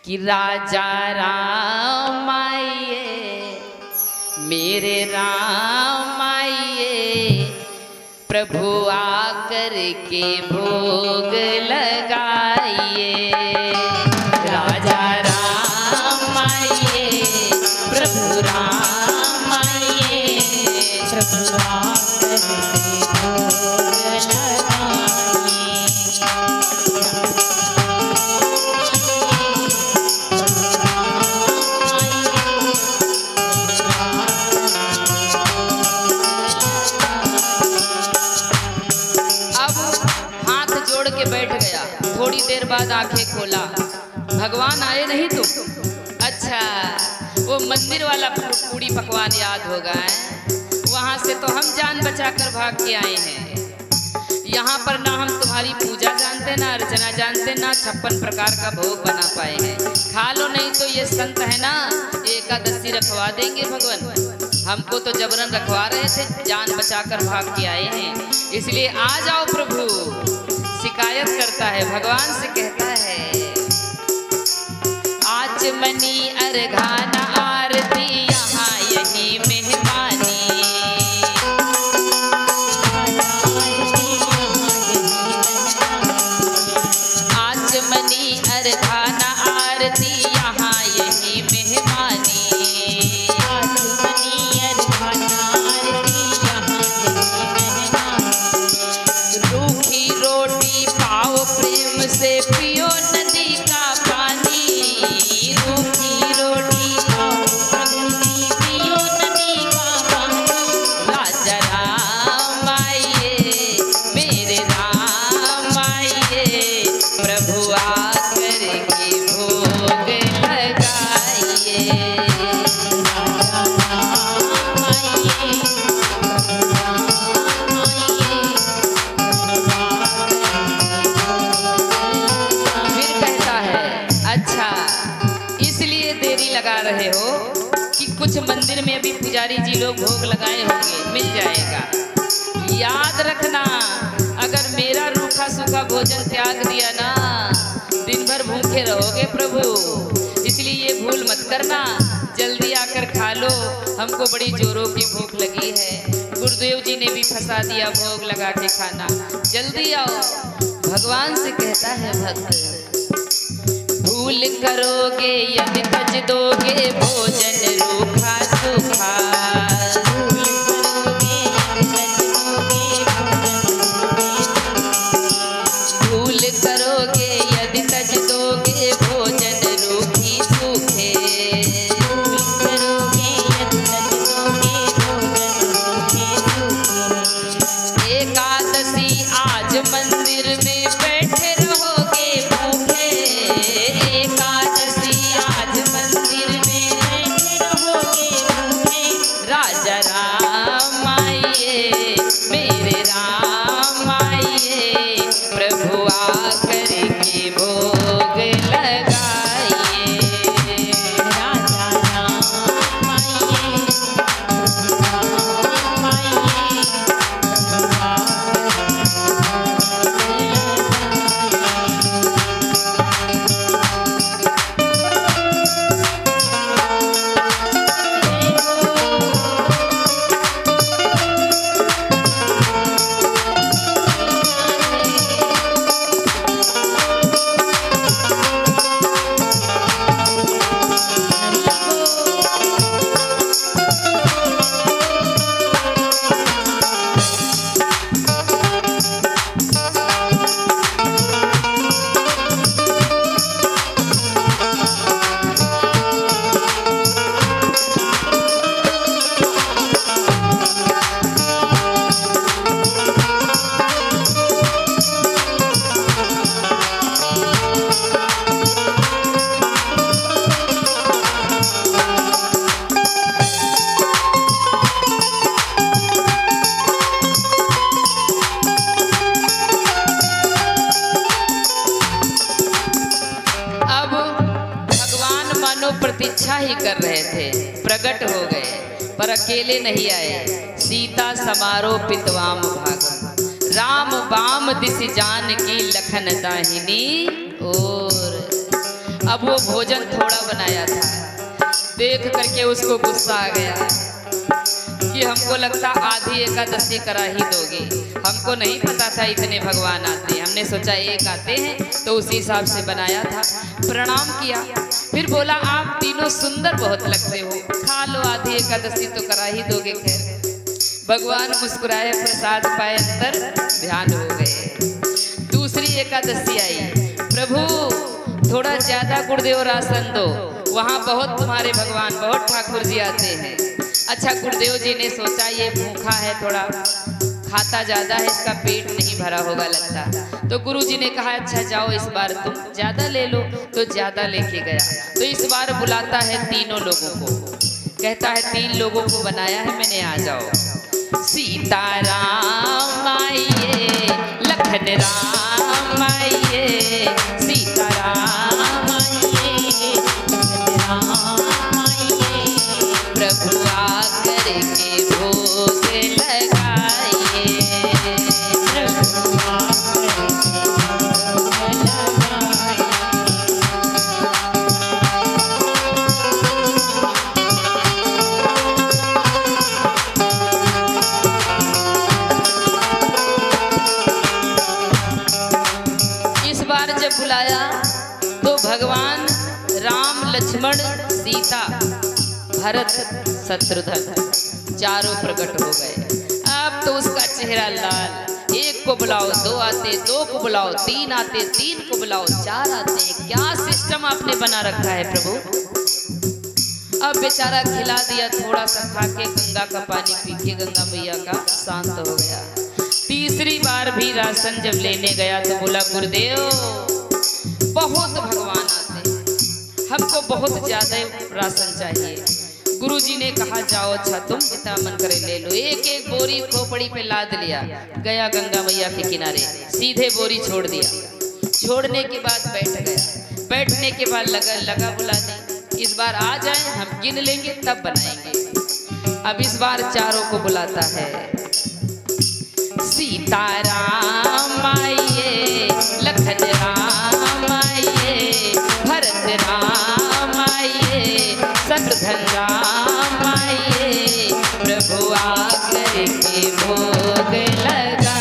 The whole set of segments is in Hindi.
कि राजा राम आइए, मेरे राम आइए, प्रभु आकर के भोग लगाइए। राजा राम आइए, प्रभु राम आइए, प्रभु आकर के भोग लगाइए। बैठ गया, थोड़ी देर बाद आंखें खोला, भगवान आए नहीं तुम? अच्छा, वो मंदिर वाला पूड़ी पकवान याद होगा है? वहां से तो हम जान बचाकर भाग के आए हैं। यहाँ पर ना हम तुम्हारी पूजा जानते, ना अर्चना जानते, ना 56 प्रकार का भोग बना पाए हैं। खा लो, नहीं तो ये संत है ना, एकादशी रखवा देंगे भगवान। हमको तो जबरन रखवा रहे थे, जान बचाकर भाग के आए हैं, इसलिए आ जाओ प्रभु। शिकायत करता है, भगवान से कहता है, आचमनी अर्घाना आरती यहाँ यही मेहमानी। आचमनी अर्घाना आरती यहाँ यही मेहमानी। आचमनी अर्घाना आरती यहाँ यही मेहमानी। रूखी रोटी पाओ प्रेम से, पियो नदी का पानी। रूखी रोटी पाओ पियो नदी का पानी। राजा राम आइए, मेरे राम आइए, प्रभु आकर के भोग लगाइए। राजा राम आइए, लगा रहे हो कि कुछ मंदिर में भी पुजारी जी लोग भोग लगाए होंगे, मिल जाएगा। याद रखना, अगर मेरा रूखा सूखा भोजन त्याग दिया ना, दिन भर भूखे रहोगे प्रभु। इसलिए ये भूल मत करना, जल्दी आकर खा लो, हमको बड़ी जोरों की भूख लगी है। गुरुदेव जी ने भी फंसा दिया भोग लगा के खाना, जल्दी आओ। भगवान से कहता है भक्त, भूल करोगे यदि तज दोगे भोजन रूखा सूखा। भूल करोगे यदि तज दोगे, भूल करोगे यदि तज दोगे भोजन रूखी सूखे। भूल करोगे यदि तज दोगे भोजन रूखी सूखे। एकादशी आज मंदिर में बैठे रहोगे भूखे। एकादशी आज मंदिर में बैठे रहोगे भूखे। राजा राम आइए, मेरे राम आइए, प्रभु आकर के भोग लगाइए। राजा राम आइए, राम आइए, प्रतीक्षा ही कर रहे थे, प्रकट हो गए पर अकेले नहीं आए। सीता समारोह पितवाम भाग, राम बाम दिस जान की लखन दाहिनी और। अब वो भोजन थोड़ा बनाया था, देख करके उसको गुस्सा आ गया कि हमको लगता आधी एकादशी करा ही दोगे, हमको नहीं पता था इतने भगवान आते, हमने सोचा एक आते हैं तो उसी हिसाब से बनाया था। प्रणाम किया, फिर बोला आप तीनों सुंदर बहुत लगते हो, खा लो आधी एकादशी तो करा ही दोगे। खैर भगवान मुस्कुराए, प्रसाद पाए, अंदर ध्यान हो गए। दूसरी एकादशी आई, प्रभु थोड़ा ज्यादा गुरुदेव राशन दो, वहाँ बहुत तुम्हारे भगवान बहुत ठाकुर जी आते हैं। अच्छा गुरुदेव जी ने सोचा ये भूखा है, थोड़ा खाता ज्यादा है, इसका पेट नहीं भरा होगा लगता, तो गुरु जी ने कहा अच्छा जाओ इस बार तुम ज्यादा ले लो, तो ज्यादा लेके गया। तो इस बार बुलाता है तीनों लोगों को, कहता है 3 लोगों को बनाया है मैंने, आ जाओ। सीताराम आइए, लखन राम आइए, सीताराम आइए, राम आइए, प्रभु आकर के भोग लगाइए, प्रभु आकर के भोग लगाइए। जब बुलाया तो भगवान राम, लक्ष्मण, सीता, भरत, शत्रुघ्न चारों प्रकट हो गए। अब तो उसका चेहरा लाल, एक को बुलाओ 2 आते, 2 को बुलाओ 3 आते, 3 को बुलाओ 4 आते। क्या सिस्टम आपने बना रखा है प्रभु। अब बेचारा खिला दिया, थोड़ा सा खा के गंगा का पानी पी के गंगा मैया का शांत हो गया। तीसरी बार भी राशन जब लेने गया तो बोला गुरुदेव बहुत भगवान आते, हमको बहुत ज्यादा राशन चाहिए। गुरुजी ने कहा जाओ अच्छा तुम जितना मन करे ले लो। एक एक बोरी खोपड़ी पे लाद लिया, गया गंगा मैया के किनारे, सीधे बोरी छोड़ दिया। छोड़ने के बाद बैठ गया, बैठने के बाद लगा बुलाने, इस बार आ जाए हम गिन लेंगे तब बनाएंगे। अब इस बार चारों को बुलाता है, सीताराम आइए, लखन राम आइए, भरत राम आइए, शत्रुघ्न राम आइए, प्रभु आकर के भोग लगाइए।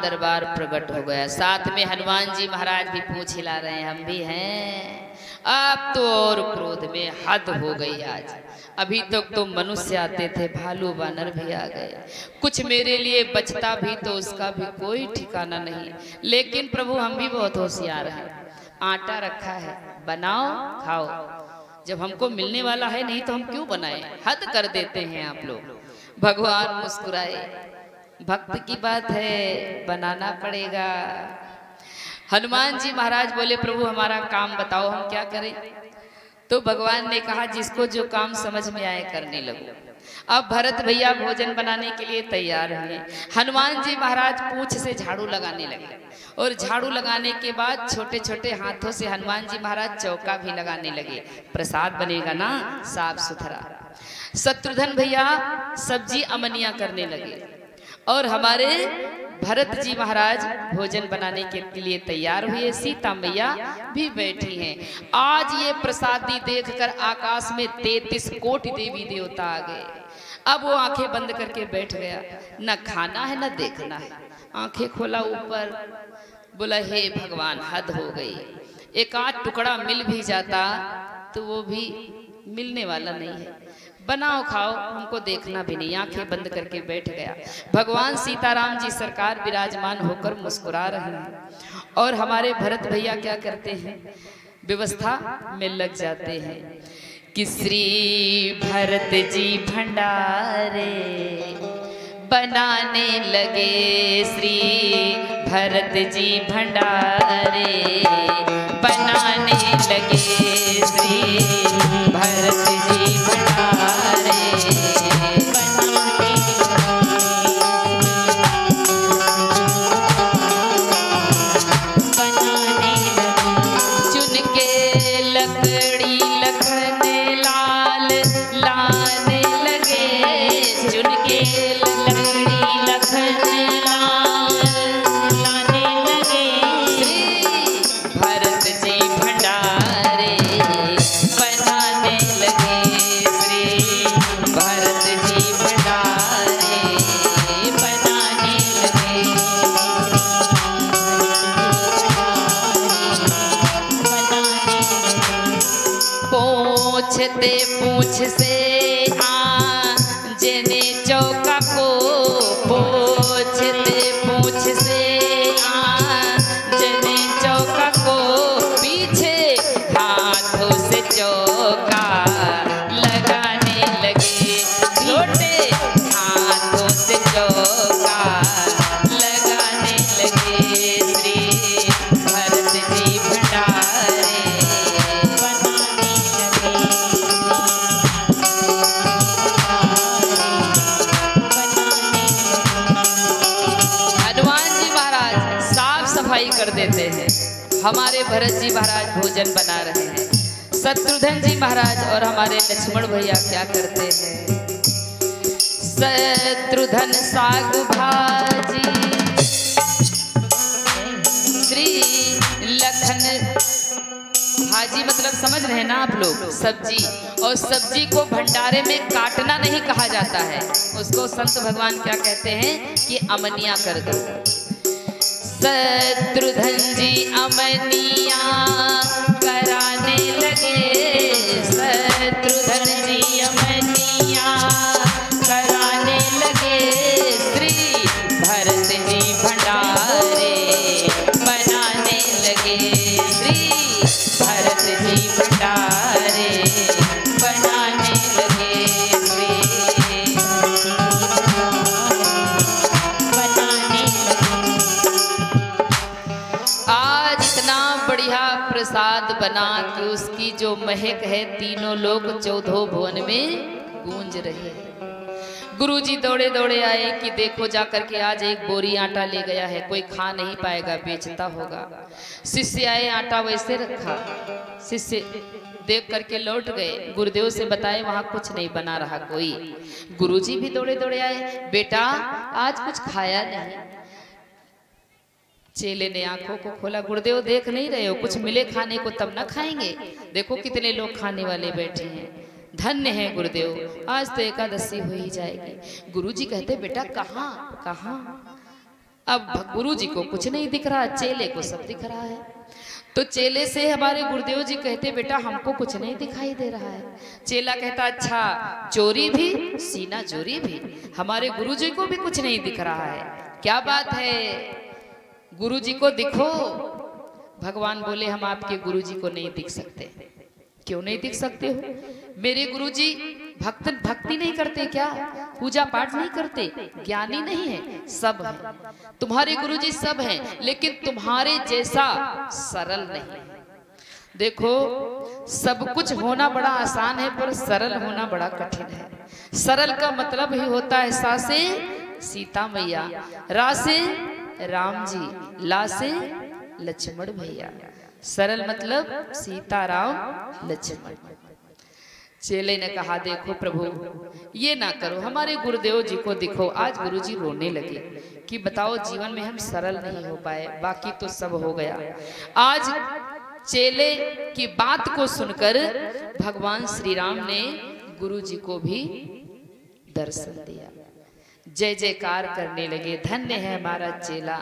दरबार प्रकट हो गया। साथ में हनुमान जी महाराज भी पूंछ हिला रहे हैं, हम भी हैं। अब तो और क्रोध में हद हो गई आज। अभी तक तो मनुष्य आते थे, भालू बानर भी आ गए, कुछ मेरे लिए बचता भी तो उसका भी कोई ठिकाना नहीं। लेकिन प्रभु हम भी बहुत होशियार हैं, आटा रखा है, बनाओ खाओ। जब हमको मिलने वाला है नहीं तो हम क्यों बनाएं, हद कर देते हैं आप लोग। भगवान मुस्कुराए, भक्त की बात है, बनाना पड़ेगा। हनुमान जी महाराज बोले प्रभु हमारा काम बताओ, हम क्या करें। तो भगवान ने कहा जिसको जो काम समझ में आए करने लगो। अब भरत भैया भोजन बनाने के लिए तैयार हुए। हनुमान जी महाराज पूंछ से झाड़ू लगाने लगे और झाड़ू लगाने के बाद छोटे छोटे हाथों से हनुमान जी महाराज चौका भी लगाने लगे। प्रसाद बनेगा ना साफ सुथरा। शत्रुघ्न भैया सब्जी अमनिया करने लगे और हमारे भरत जी महाराज भोजन बनाने के लिए तैयार हुए, सीता मैया भी बैठी हैं। आज ये प्रसादी देखकर आकाश में 33 कोटि देवी देवता आ गए। अब वो आंखें बंद करके बैठ गया, न खाना है न देखना है। आंखें खोला ऊपर, बोला हे भगवान हद हो गई, एक आध टुकड़ा मिल भी जाता तो वो भी मिलने वाला नहीं है, बनाओ खाओ, हमको देखना भी नहीं। आंखें बंद करके बैठ गया। भगवान सीताराम जी सरकार विराजमान होकर मुस्कुरा रहे हैं और हमारे भरत भैया क्या करते हैं, व्यवस्था में लग जाते हैं कि श्री भरत जी भंडारे बनाने लगे, श्री भरत जी भंडारे बनाने लगे, श्री भरत जी भंडारे बनाने लगे। चुन के लकड़ी लखन लाल लाने लगे, चुन के लकड़ी लखन लाल लाने लगे, श्री भरत जी भंडारे बनाने लगे, श्री भरत जी भंडारे बनाने लगे। पूछते पूछ से आंजने चौका को, पूछते पूछ से आंजने चौका को, पीछे हाथों से चौका लगाने लगे, छोटे हाथों से चौका लगाने लगे, श्री भरत जी भंडारे बनाने लगे। हनुमान जी महाराज साफ सफाई कर देते हैं, हमारे भरत जी महाराज भोजन बना रहे हैं। शत्रुघ्न जी महाराज और हमारे लक्ष्मण भैया क्या करते हैं, शत्रुघ्न साग भाजी, श्री लखन भाजी मतलब समझ रहे हैं ना आप लोग, सब्जी। और सब्जी को भंडारे में काटना नहीं कहा जाता है, उसको संत भगवान क्या कहते हैं कि अमनिया कर दो। शत्रुघ्न जी अमनिया कराने लगे, शत्रुघ्न जी अमनिया कराने लगे, श्री भरत जी भंडारे बनाने लगे, श्री भरत जी भंडारे बनाने लगे, श्री बनाने लगे। आज इतना बढ़िया प्रसाद बना कि उसकी जो महक है तीनों लोग चौदह भुवन में गूंज रहे हैं। गुरुजी दौड़े दौड़े आए कि देखो जाकर के आज एक बोरी आटा ले गया है, कोई खा नहीं पाएगा, बेचता होगा। शिष्य आए, आटा वैसे रखा, शिष्य देख करके लौट गए, गुरुदेव से बताए वहां कुछ नहीं बना रहा कोई। गुरुजी भी दौड़े दौड़े आए, बेटा आज कुछ खाया नहीं। चेले ने आंखों को खोला, गुरुदेव देख नहीं रहे हो, कुछ मिले खाने को तब ना खाएंगे, देखो कितने लोग खाने वाले बैठे हैं, धन्य है गुरुदेव, आज तो एकादशी हो ही जाएगी। गुरुजी कहते बेटा कहाँ कहाँ। अब गुरुजी को कुछ नहीं दिख रहा, चेले को सब दिख रहा है। तो चेले से हमारे गुरुदेव जी कहते बेटा हमको कुछ नहीं दिखाई दे रहा है। चेला कहता अच्छा चोरी भी सीना चोरी भी, हमारे गुरुजी को भी कुछ नहीं दिख रहा है, क्या बात है, गुरुजी को दिखो। भगवान बोले हम आपके गुरुजी को नहीं दिख सकते। क्यों नहीं दिख सकते हो? मेरे गुरुजी भक्ति नहीं करते क्या? पूजा पाठ नहीं करते? ज्ञानी नहीं है? सब है, तुम्हारे गुरुजी सब हैं, लेकिन तुम्हारे जैसा सरल नहीं। देखो सब कुछ होना बड़ा आसान है, पर सरल होना बड़ा कठिन है। सरल का मतलब ही होता है सा से सीता मैया, रा से राम जी, ला से लक्ष्मण भैया। सरल मतलब सीता राम लक्ष्मण। चेले ने कहा देखो प्रभु ये ना करो, हमारे गुरुदेव जी को दिखो। आज गुरुजी रोने लगे कि बताओ जीवन में हम सरल नहीं हो पाए, बाकी तो सब हो गया। आज चेले की बात को सुनकर भगवान श्री राम ने गुरु जी को भी दर्शन दिया, जय जयकार करने लगे। धन्य है हमारा चेला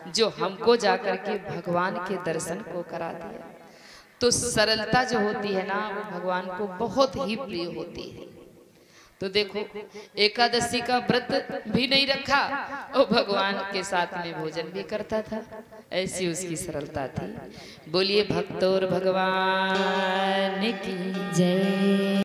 जो हमको जाकर के भगवान के दर्शन को करा दिया। तो सरलता जो होती है ना वो भगवान को बहुत ही प्रिय होती है। तो देखो एकादशी का व्रत भी नहीं रखा और भगवान के साथ में भोजन भी करता था, ऐसी उसकी सरलता थी। बोलिए भक्तोर भगवान की जय।